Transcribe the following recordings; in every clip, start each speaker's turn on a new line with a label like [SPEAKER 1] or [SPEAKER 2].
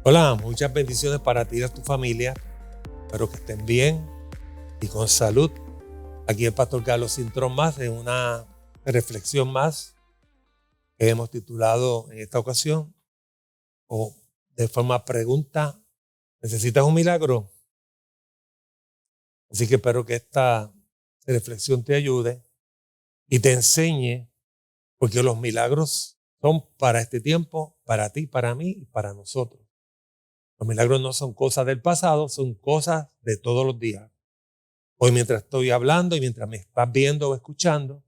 [SPEAKER 1] Hola, muchas bendiciones para ti y a tu familia. Espero que estén bien y con salud. Aquí el pastor Carlos Cintrón más en una reflexión más que hemos titulado en esta ocasión o de forma pregunta: ¿necesitas un milagro? Así que espero que esta reflexión te ayude y te enseñe, porque los milagros son para este tiempo, para ti, para mí y para nosotros. Los milagros no son cosas del pasado, son cosas de todos los días. Hoy, mientras estoy hablando y mientras me estás viendo o escuchando,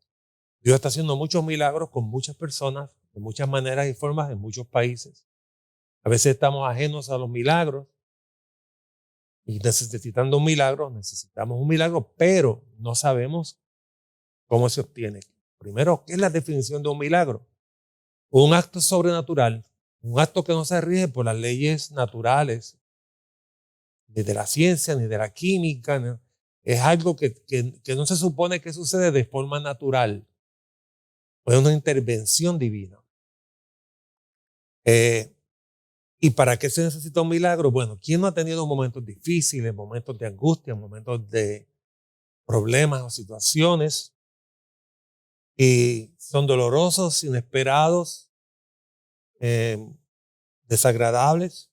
[SPEAKER 1] Dios está haciendo muchos milagros con muchas personas, de muchas maneras y formas, en muchos países. A veces estamos ajenos a los milagros y necesitamos un milagro, pero no sabemos cómo se obtiene. Primero, ¿qué es la definición de un milagro? Un acto sobrenatural, un acto que no se rige por las leyes naturales, ni de la ciencia, ni de la química. ¿No? Es algo que no se supone que sucede de forma natural. Es una intervención divina. ¿Y para qué se necesita un milagro? Bueno, ¿quién no ha tenido momentos difíciles, momentos de angustia, momentos de problemas o situaciones y son dolorosos, inesperados, eh, desagradables?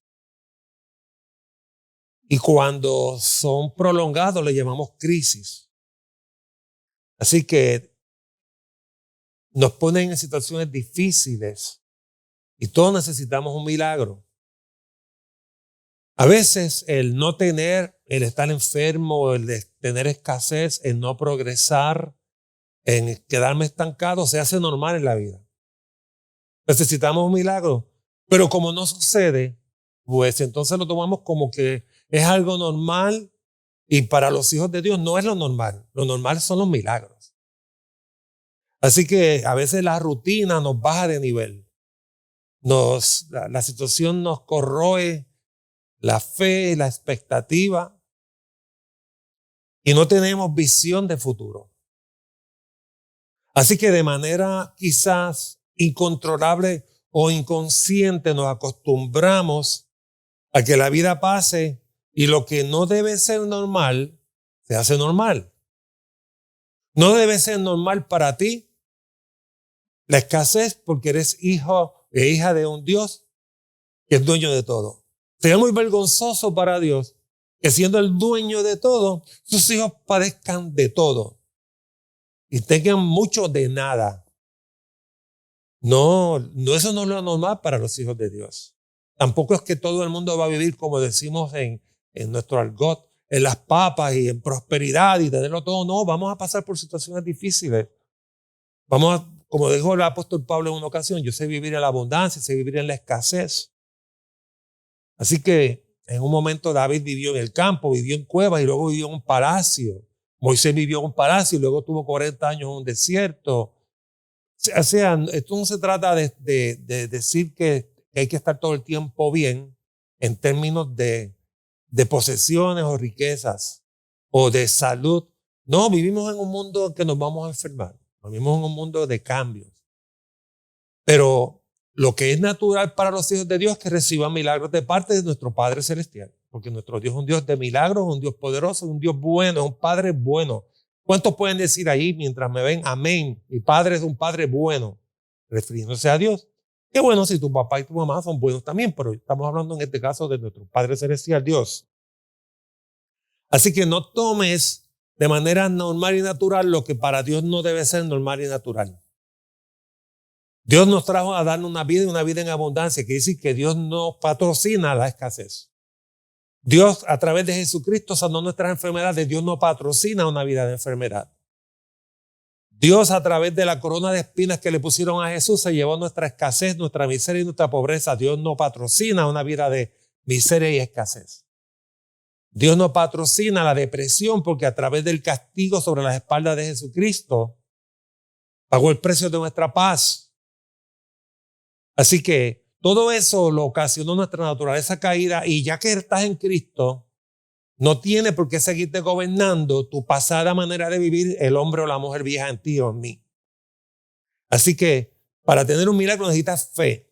[SPEAKER 1] Y cuando son prolongados le llamamos crisis. Así que nos ponen en situaciones difíciles y todos necesitamos un milagro. A veces el no tener, el estar enfermo, el de tener escasez, el no progresar, en quedarme estancado, se hace normal en la vida. Necesitamos un milagro, pero como no sucede, pues entonces lo tomamos como que es algo normal y para los hijos de Dios no es lo normal. Lo normal son los milagros. Así que a veces la rutina nos baja de nivel. La situación nos corroe la fe, la expectativa, y no tenemos visión de futuro. Así que de manera quizás incontrolable o inconsciente nos acostumbramos a que la vida pase y lo que no debe ser normal se hace normal. No debe ser normal para ti la escasez porque eres hijo e hija de un Dios que es dueño de todo. Sería muy vergonzoso para Dios que siendo el dueño de todo, sus hijos padezcan de todo y tengan mucho de nada. No, eso no es lo normal para los hijos de Dios. Tampoco es que todo el mundo va a vivir, como decimos en nuestro argot, en las papas y en prosperidad y tenerlo todo. No, vamos a pasar por situaciones difíciles. Como dijo el apóstol Pablo en una ocasión, yo sé vivir en la abundancia, sé vivir en la escasez. Así que en un momento David vivió en el campo, vivió en cuevas y luego vivió en un palacio. Moisés vivió en un palacio y luego tuvo 40 años en un desierto. O sea, esto no se trata de decir que hay que estar todo el tiempo bien en términos de posesiones o riquezas o de salud. No, vivimos en un mundo que nos vamos a enfermar. Vivimos en un mundo de cambios. Pero lo que es natural para los hijos de Dios es que reciban milagros de parte de nuestro Padre Celestial. Porque nuestro Dios es un Dios de milagros, un Dios poderoso, un Dios bueno, un Padre bueno. ¿Cuántos pueden decir ahí mientras me ven? Amén. Mi Padre es un Padre bueno, refiriéndose a Dios. Qué bueno si tu papá y tu mamá son buenos también, pero estamos hablando en este caso de nuestro Padre Celestial, Dios. Así que no tomes de manera normal y natural lo que para Dios no debe ser normal y natural. Dios nos trajo a darnos una vida y una vida en abundancia. Quiere decir que Dios no patrocina la escasez. Dios, a través de Jesucristo, sanó nuestras enfermedades. Dios no patrocina una vida de enfermedad. Dios, a través de la corona de espinas que le pusieron a Jesús, se llevó nuestra escasez, nuestra miseria y nuestra pobreza. Dios no patrocina una vida de miseria y escasez. Dios no patrocina la depresión porque a través del castigo sobre las espaldas de Jesucristo pagó el precio de nuestra paz. Así que todo eso lo ocasionó nuestra naturaleza caída, y ya que estás en Cristo, no tiene por qué seguirte gobernando tu pasada manera de vivir, el hombre o la mujer vieja en ti o en mí. Así que para tener un milagro necesitas fe.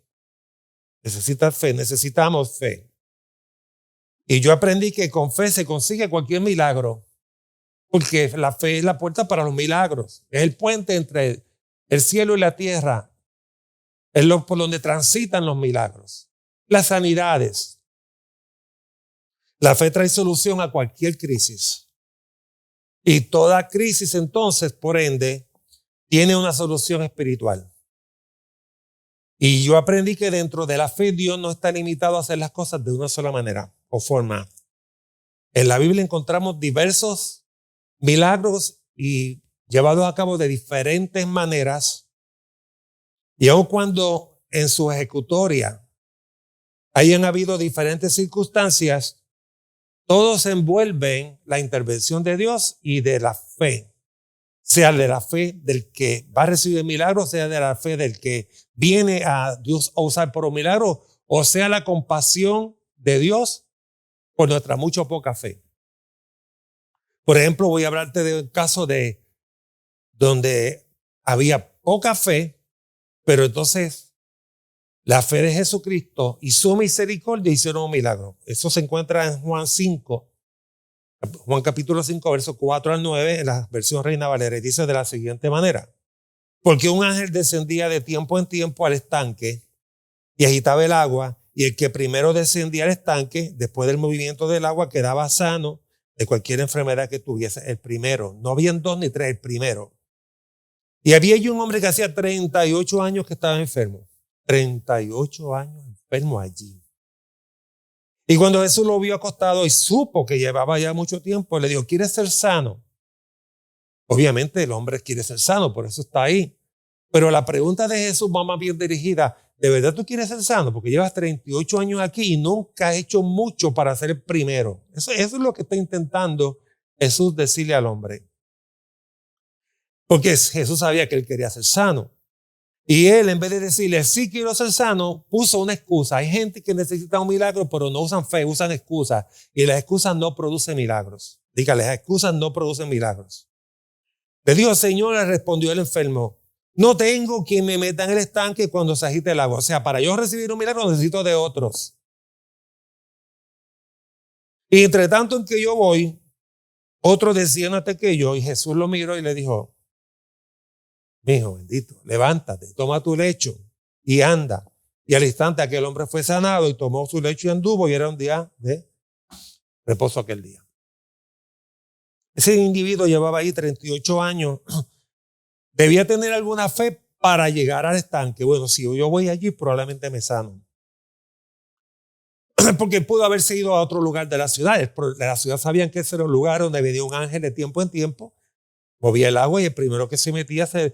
[SPEAKER 1] Necesitamos fe. Y yo aprendí que con fe se consigue cualquier milagro, porque la fe es la puerta para los milagros. Es el puente entre el cielo y la tierra. Es por donde transitan los milagros. Las sanidades. La fe trae solución a cualquier crisis. Y toda crisis, entonces, por ende, tiene una solución espiritual. Y yo aprendí que dentro de la fe Dios no está limitado a hacer las cosas de una sola manera o forma. En la Biblia encontramos diversos milagros y llevados a cabo de diferentes maneras. Y aun cuando en su ejecutoria hayan habido diferentes circunstancias, todos envuelven la intervención de Dios y de la fe. Sea de la fe del que va a recibir el milagro, sea de la fe del que viene a Dios a usar por un milagro, o sea la compasión de Dios por nuestra mucha o poca fe. Por ejemplo, voy a hablarte de un caso de donde había poca fe, pero entonces la fe de Jesucristo y su misericordia hicieron un milagro. Eso se encuentra en Juan capítulo 5, versos 4 al 9, en la versión Reina Valera, y dice de la siguiente manera: porque un ángel descendía de tiempo en tiempo al estanque y agitaba el agua, y el que primero descendía al estanque, después del movimiento del agua, quedaba sano de cualquier enfermedad que tuviese. El primero, no habían dos ni tres, el primero. Y había allí un hombre que hacía 38 años que estaba enfermo. 38 años enfermo allí. Y cuando Jesús lo vio acostado y supo que llevaba ya mucho tiempo, le dijo: ¿quieres ser sano? Obviamente el hombre quiere ser sano, por eso está ahí. Pero la pregunta de Jesús va más bien dirigida: ¿de verdad tú quieres ser sano? Porque llevas 38 años aquí y nunca has hecho mucho para ser el primero. Eso es lo que está intentando Jesús decirle al hombre. Porque Jesús sabía que él quería ser sano. Y él, en vez de decirle sí quiero ser sano, puso una excusa. Hay gente que necesita un milagro, pero no usan fe, usan excusas. Y las excusas no producen milagros. Dígale, las excusas no producen milagros. Le dijo: Señor, le respondió el enfermo, no tengo quien me meta en el estanque cuando se agite el agua. O sea, para yo recibir un milagro necesito de otros. Y entre tanto en que yo voy, otro decía antes que yo, y Jesús lo miró y le dijo: mijo bendito, levántate, toma tu lecho y anda. Y al instante aquel hombre fue sanado y tomó su lecho y anduvo, y era un día de reposo aquel día. Ese individuo llevaba ahí 38 años. Debía tener alguna fe para llegar al estanque. Bueno, si yo voy allí, probablemente me sano. Porque pudo haberse ido a otro lugar de la ciudad. De la ciudad sabían que ese era un lugar donde venía un ángel de tiempo en tiempo, movía el agua y el primero que se metía se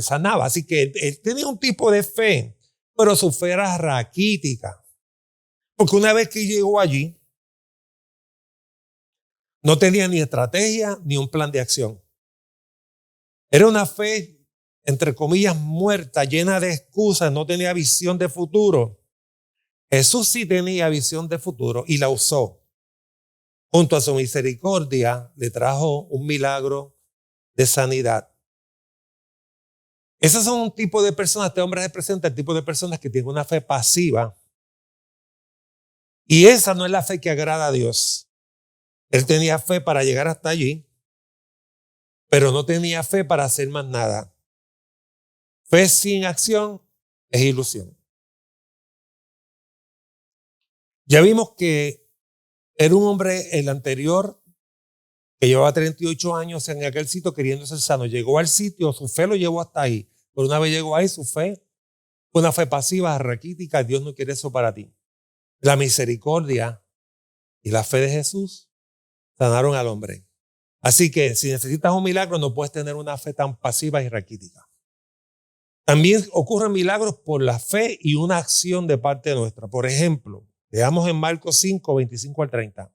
[SPEAKER 1] sanaba. Así que él tenía un tipo de fe, pero su fe era raquítica. Porque una vez que llegó allí, no tenía ni estrategia ni un plan de acción. Era una fe, entre comillas, muerta, llena de excusas, no tenía visión de futuro. Jesús sí tenía visión de futuro y la usó. Junto a su misericordia le trajo un milagro de sanidad. Esos son un tipo de personas, este hombre representa el tipo de personas que tienen una fe pasiva. Y esa no es la fe que agrada a Dios. Él tenía fe para llegar hasta allí, pero no tenía fe para hacer más nada. Fe sin acción es ilusión. Ya vimos que era un hombre, el anterior, que llevaba 38 años en aquel sitio queriendo ser sano. Llegó al sitio, su fe lo llevó hasta ahí. Pero una vez llegó ahí, su fe fue una fe pasiva, raquítica. Dios no quiere eso para ti. La misericordia y la fe de Jesús sanaron al hombre. Así que si necesitas un milagro, no puedes tener una fe tan pasiva y raquítica. También ocurren milagros por la fe y una acción de parte nuestra. Por ejemplo, veamos en Marcos 5, 25 al 30.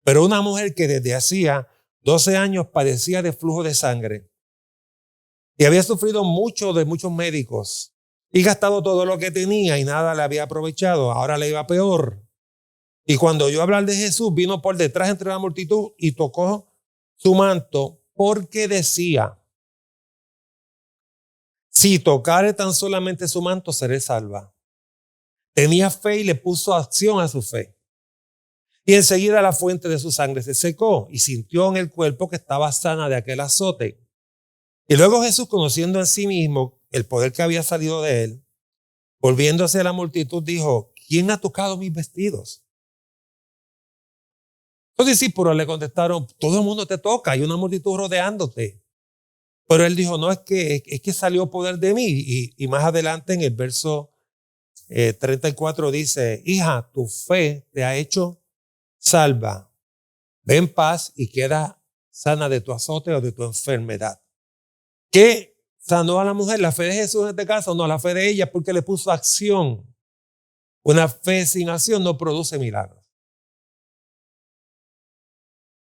[SPEAKER 1] Pero una mujer que desde hacía 12 años padecía de flujo de sangre y había sufrido mucho de muchos médicos y gastado todo lo que tenía y nada le había aprovechado, ahora le iba peor. Y cuando oyó hablar de Jesús, vino por detrás entre la multitud y tocó su manto, porque decía: si tocare tan solamente su manto, seré salva. Tenía fe y le puso acción a su fe. Y enseguida la fuente de su sangre se secó y sintió en el cuerpo que estaba sana de aquel azote. Y luego Jesús, conociendo en sí mismo el poder que había salido de él, volviéndose a la multitud, dijo: ¿quién ha tocado mis vestidos? Los discípulos le contestaron: todo el mundo te toca, hay una multitud rodeándote. Pero él dijo: no, es que salió poder de mí. Y más adelante en el verso 34 dice: hija, tu fe te ha hecho salva. Ve en paz y queda sana de tu azote o de tu enfermedad. ¿Qué sanó a la mujer? ¿La fe de Jesús en este caso? No, la fe de ella, porque le puso acción. Una fe sin acción no produce milagros.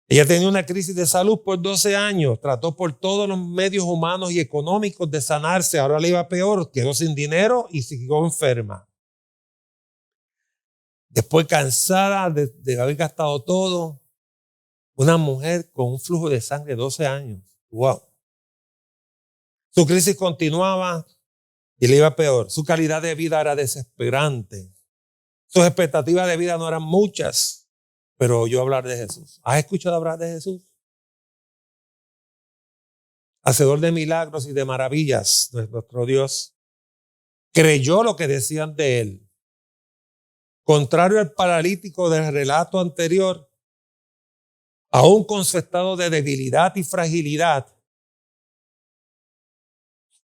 [SPEAKER 1] Ella tenía una crisis de salud por 12 años, trató por todos los medios humanos y económicos de sanarse, ahora le iba peor, quedó sin dinero y siguió enferma. Después, cansada de haber gastado todo, una mujer con un flujo de sangre de 12 años. ¡Wow! Su crisis continuaba y le iba peor. Su calidad de vida era desesperante. Sus expectativas de vida no eran muchas, pero oyó hablar de Jesús. ¿Has escuchado hablar de Jesús? Hacedor de milagros y de maravillas, nuestro Dios. Creyó lo que decían de él. Contrario al paralítico del relato anterior, aún con su estado de debilidad y fragilidad,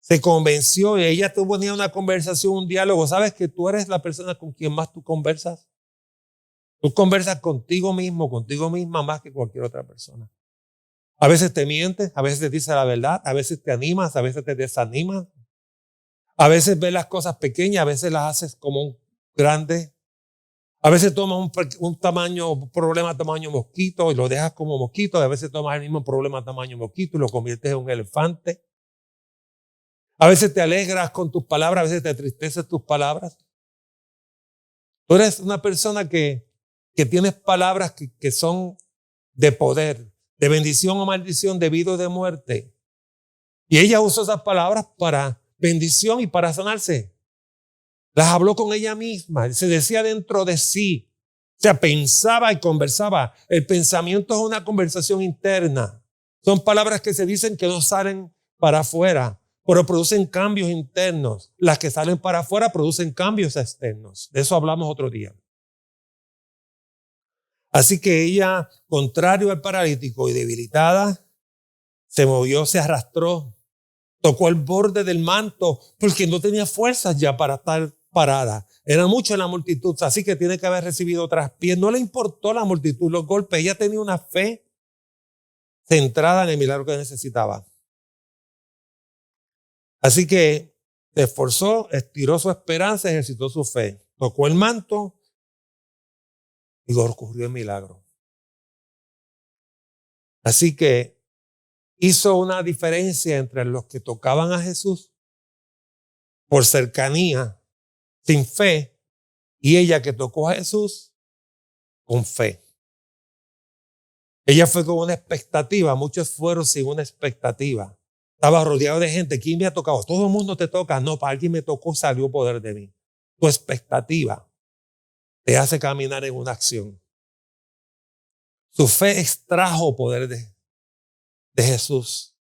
[SPEAKER 1] se convenció y ella tuvo una conversación, un diálogo. ¿Sabes que tú eres la persona con quien más tú conversas? Tú conversas contigo mismo, contigo misma más que cualquier otra persona. A veces te mientes, a veces te dices la verdad, a veces te animas, a veces te desanimas. A veces ves las cosas pequeñas, a veces las haces como un grande. A veces tomas un problema tamaño mosquito y lo dejas como mosquito. Y a veces tomas el mismo problema tamaño mosquito y lo conviertes en un elefante. A veces te alegras con tus palabras, a veces te entristeces tus palabras. Tú eres una persona que tienes palabras que son de poder, de bendición o maldición, de vida o de muerte. Y ella usó esas palabras para bendición y para sanarse. Las habló con ella misma, se decía dentro de sí. O sea, pensaba y conversaba. El pensamiento es una conversación interna. Son palabras que se dicen que no salen para afuera, pero producen cambios internos. Las que salen para afuera producen cambios externos. De eso hablamos otro día. Así que ella, contrario al paralítico y debilitada, se movió, se arrastró, tocó el borde del manto porque no tenía fuerzas ya para estar parada. Era mucha la multitud, así que tiene que haber recibido traspiés. No le importó la multitud, los golpes. Ella tenía una fe centrada en el milagro que necesitaba. Así que se esforzó, estiró su esperanza, ejercitó su fe. Tocó el manto y ocurrió el milagro. Así que hizo una diferencia entre los que tocaban a Jesús por cercanía, sin fe, y ella que tocó a Jesús con fe. Ella fue con una expectativa, muchos fueron sin una expectativa. Estaba rodeado de gente. ¿Quién me ha tocado? Todo el mundo te toca. No, para alguien me tocó, salió poder de mí. Tu expectativa te hace caminar en una acción. Su fe extrajo poder de Jesús.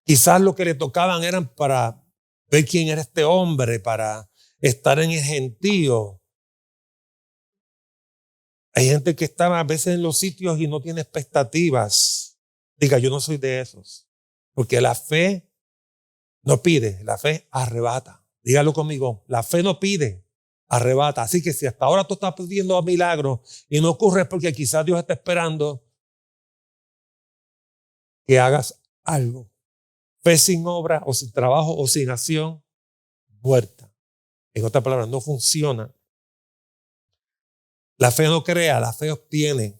[SPEAKER 1] Quizás lo que le tocaban eran para ver quién era este hombre, para estar en el gentío. Hay gente que está a veces en los sitios y no tiene expectativas. Diga, yo no soy de esos. Porque la fe no pide, la fe arrebata. Dígalo conmigo, la fe no pide, arrebata. Así que si hasta ahora tú estás pidiendo milagros y no ocurre, es porque quizás Dios está esperando que hagas algo. Fe sin obra o sin trabajo o sin acción, muerta. En otras palabras, no funciona. La fe no crea, la fe obtiene.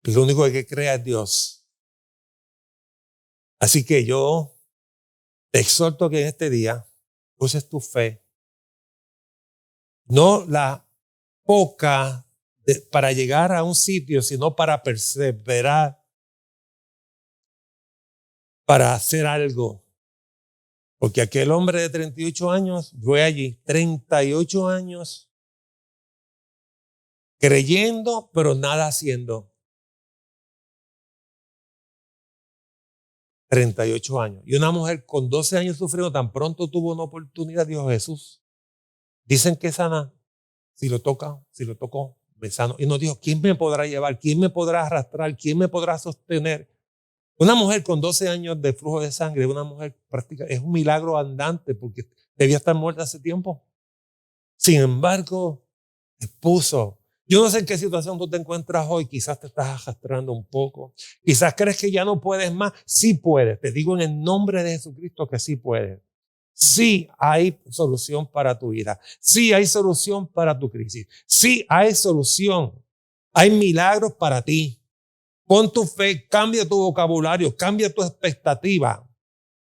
[SPEAKER 1] Y lo único que crea es Dios. Así que yo te exhorto que en este día uses tu fe. No la poca para llegar a un sitio, sino para perseverar, para hacer algo. Porque aquel hombre de 38 años, fue allí, 38 años creyendo, pero nada haciendo. 38 años. Y una mujer con 12 años sufriendo, tan pronto tuvo una oportunidad, dijo: Jesús, dicen que sana, si lo tocó, me sano. Y nos dijo: ¿quién me podrá llevar? ¿Quién me podrá arrastrar? ¿Quién me podrá sostener? Una mujer con 12 años de flujo de sangre, una mujer práctica, es un milagro andante porque debía estar muerta hace tiempo. Sin embargo, expuso. Yo no sé en qué situación tú te encuentras hoy. Quizás te estás arrastrando un poco. Quizás crees que ya no puedes más. Sí puedes. Te digo en el nombre de Jesucristo que sí puedes. Sí hay solución para tu vida. Sí hay solución para tu crisis. Sí hay solución. Hay milagros para ti. Pon tu fe, cambia tu vocabulario, cambia tu expectativa.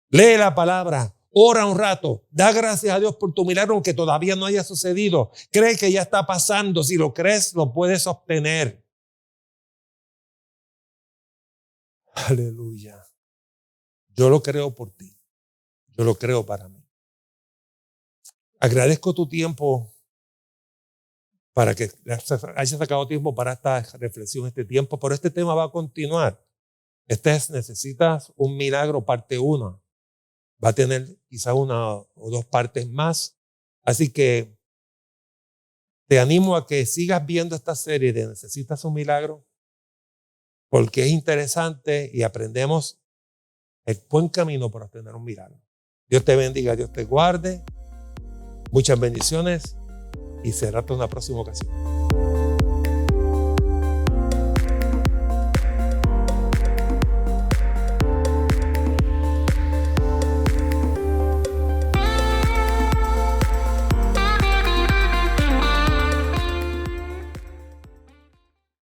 [SPEAKER 1] Lee la palabra, ora un rato, da gracias a Dios por tu milagro aunque todavía no haya sucedido. Cree que ya está pasando. Si lo crees, lo puedes obtener. Aleluya. Yo lo creo por ti. Yo lo creo para mí. Agradezco tu tiempo para que hayas sacado tiempo para esta reflexión, este tiempo, pero este tema va a continuar. Necesitas un milagro parte 1. Va a tener quizá una o dos partes más. Así que te animo a que sigas viendo esta serie de Necesitas un milagro, porque es interesante y aprendemos el buen camino para obtener un milagro. Dios te bendiga, Dios te guarde. Muchas bendiciones y será hasta una próxima ocasión.